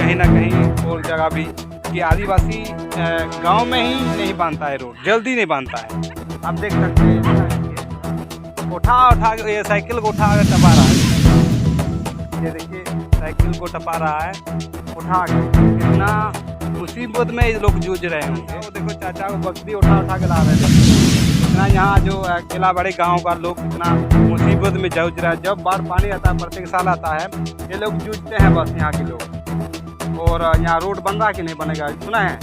कहीं ना कहीं और जगह भी कि आदिवासी गांव में ही नहीं बांधता है रोड, जल्दी नहीं बांधता है। आप देख सकते हैं उठा के ये साइकिल को उठा के टपा रहा है। ये देखिए साइकिल को टपा रहा है उठा के। कितना मुसीबत में ये लोग जूझ रहे होंगे। वो देखो चाचा को बकरी उठा के ला रहे थे। इतना यहाँ जो केलाबाड़ी गांव का लोग कितना मुसीबत में जूझ रहा है। जब बाढ़ पानी आता है, प्रत्येक साल आता है, ये लोग जूझते हैं बस यहाँ के लोग। और यहाँ रोड बन रहा कि नहीं बनेगा, सुना है?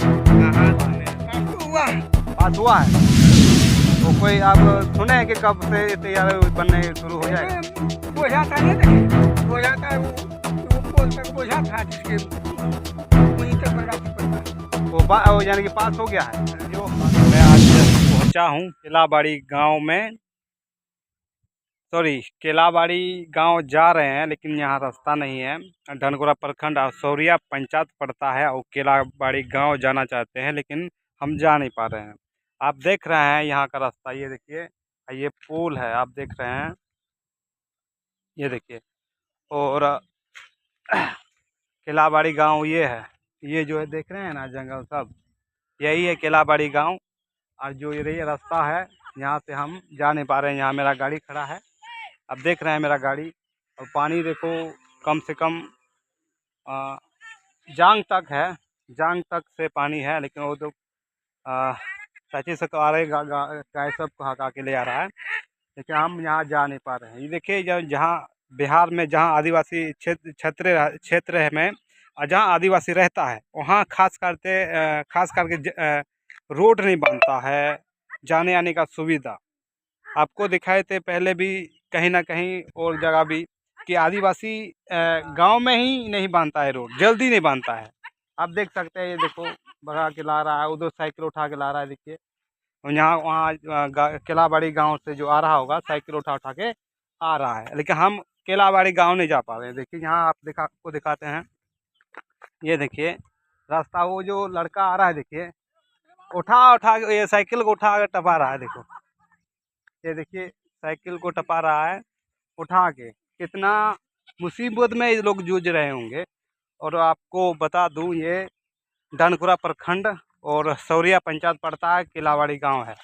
पास हुआ है तो कोई आप सुने हैं कि कब से तैयार बनने शुरू हो जाएगा? बोझा था नहीं, बोझा था वो पोल तक बोझा था, जिसके वहीं तक बर्बाद वो यानी कि पास हो गया है। जो मैं आज पहुंचा हूं केलाबाड़ी गांव में, सॉरी केलाबाड़ी गांव जा रहे हैं, लेकिन यहाँ रास्ता नहीं है। धनगोरा प्रखंड सौरिया पंचायत पड़ता है और केलाबाड़ी गांव जाना चाहते हैं, लेकिन हम जा नहीं पा रहे हैं। आप देख रहे हैं यहाँ का रास्ता, ये देखिए, ये पुल है, आप देख रहे हैं, ये देखिए। और केलाबाड़ी गांव ये है, ये जो है देख रहे हैं ना जंगल सब, यही है केलाबाड़ी गांव। और जो ये रास्ता है, यहाँ से हम जा नहीं पा रहे हैं। यहाँ मेरा गाड़ी खड़ा है, अब देख रहे हैं मेरा गाड़ी। और पानी देखो कम से कम जांग तक है, जांग तक से पानी है। लेकिन वो तो सच्ची से तो आ रहे गाय सब को हका के ले आ रहा है, लेकिन हम यहाँ जा नहीं पा रहे हैं। ये देखिए जहाँ बिहार में जहाँ आदिवासी क्षेत्र में जहाँ आदिवासी रहता है, वहाँ खास करके रोड नहीं बनता है, जाने आने का सुविधा। आपको दिखाए थे पहले भी कहीं ना कहीं और जगह भी कि आदिवासी गांव में ही नहीं बांधता है रोड, जल्दी नहीं बांधता है। आप देख सकते हैं, ये देखो भगा के ला रहा है, उधर साइकिल उठा के ला रहा है, देखिए। और यहाँ वहाँ केलाबाड़ी गांव से जो आ रहा होगा साइकिल उठा के आ रहा है, लेकिन हम केलाबाड़ी गांव नहीं जा पा रहे हैं। देखिए यहाँ आप आपको दिखाते हैं, ये देखिए रास्ता, वो जो लड़का आ रहा है देखिए, उठा के ये साइकिल को उठा के टपा रहा है। देखो ये देखिए साइकिल को टपा रहा है उठा के। कितना मुसीबत में ये लोग जूझ रहे होंगे। और आपको बता दूं, ये धनगोरा प्रखंड और सौरिया पंचायत पड़ता है, केलाबाड़ी गांव है।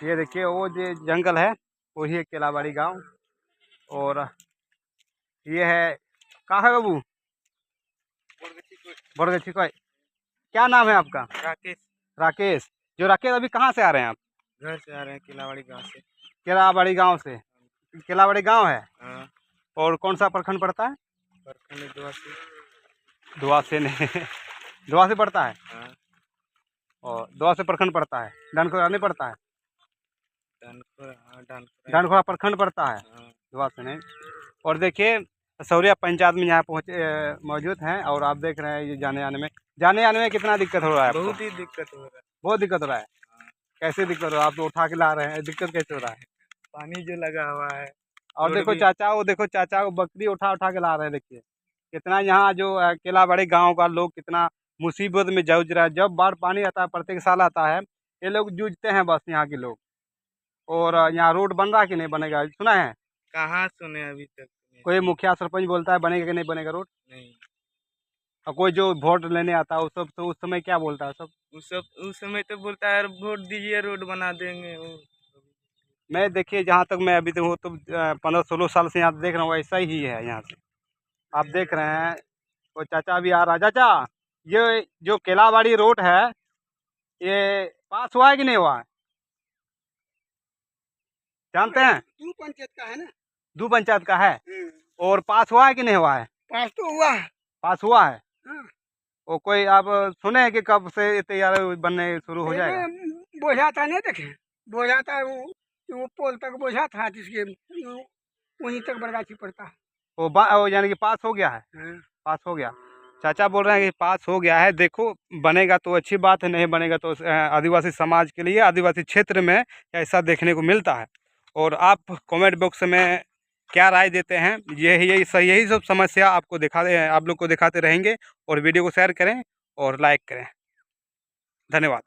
ये देखिए वो जो जंगल है वही है केलाबाड़ी गांव। और ये है, कहाँ है बाबू? बड़गछी। क्या नाम है आपका? राकेश। राकेश। जो राकेश, अभी कहाँ से आ रहे हैं आप? घर से आ रहे हैं, केलावाड़ी गांव से। केलाबाड़ी गांव से? केलाबाड़ी गांव है। हाँ। और कौन सा प्रखंड पड़ता है? प्रखंड दुआसे नहीं दुआसे पड़ता है। हाँ। और दुआसे प्रखंड पड़ता है, धनगोरा नहीं पड़ता है। धनगोरा प्रखंड पड़ता है, दुआसे नहीं। और देखिए सौरिया पंचायत में यहाँ पहुँचे मौजूद हैं। और आप देख रहे हैं ये जाने आने में कितना दिक्कत हो रहा है? बहुत ही दिक्कत हो रहा है। बहुत दिक्कत हो रहा है। कैसे दिक्कत हो रहा है? आप तो उठा के ला रहे हैं, दिक्कत कैसे हो रहा है? पानी जो लगा हुआ है। और देखो चाचा को बकरी उठा के ला रहे हैं। देखिए कितना यहाँ जो केलाबाड़ी गांव का लोग कितना मुसीबत में जूझ रहा है। जब बाढ़ पानी आता है, प्रत्येक साल आता है, ये लोग जूझते हैं बस यहाँ के लोग। और यहाँ रोड बन रहा कि नहीं बनेगा, सुना है? कहाँ सुने अभी तक? कोई मुखिया सरपंच बोलता है बनेगा कि नहीं बनेगा रोड? नहीं। और कोई जो वोट लेने आता है सब, तो उस समय क्या बोलता है सब? उस समय तो बोलता है वोट दीजिए, रोड बना देंगे। मैं देखिए जहाँ तक मैं अभी तक हूँ तो 15-16 साल से यहाँ देख रहा हूँ, ऐसा ही है यहाँ से। आप देख रहे हैं वो चाचा भी आ रहा है। चाचा, ये जो केलाबाड़ी रोड है, ये पास हुआ है कि नहीं हुआ है? जानते हैं? दो पंचायत का है ना। दो पंचायत का है। और पास हुआ है कि नहीं हुआ है? पास तो हुआ है। पास हुआ है। हाँ। और कोई आप सुने हैं कि कब से तैयार बनने शुरू हो जाएगा? बोझा था नहीं, देखे बोझा था वो पोल तक बोझा था, जिसके वहीं तक बर्बादी पड़ता है। वो यानी कि पास हो गया है। हाँ। पास हो गया। चाचा बोल रहे हैं कि पास हो गया है। देखो बनेगा तो अच्छी बात है, नहीं बनेगा तो आदिवासी समाज के लिए, आदिवासी क्षेत्र में ऐसा देखने को मिलता है। और आप कमेंट बॉक्स में क्या राय देते हैं, यही सब समस्या आप लोग को दिखाते रहेंगे। और वीडियो को शेयर करें और लाइक करें। धन्यवाद।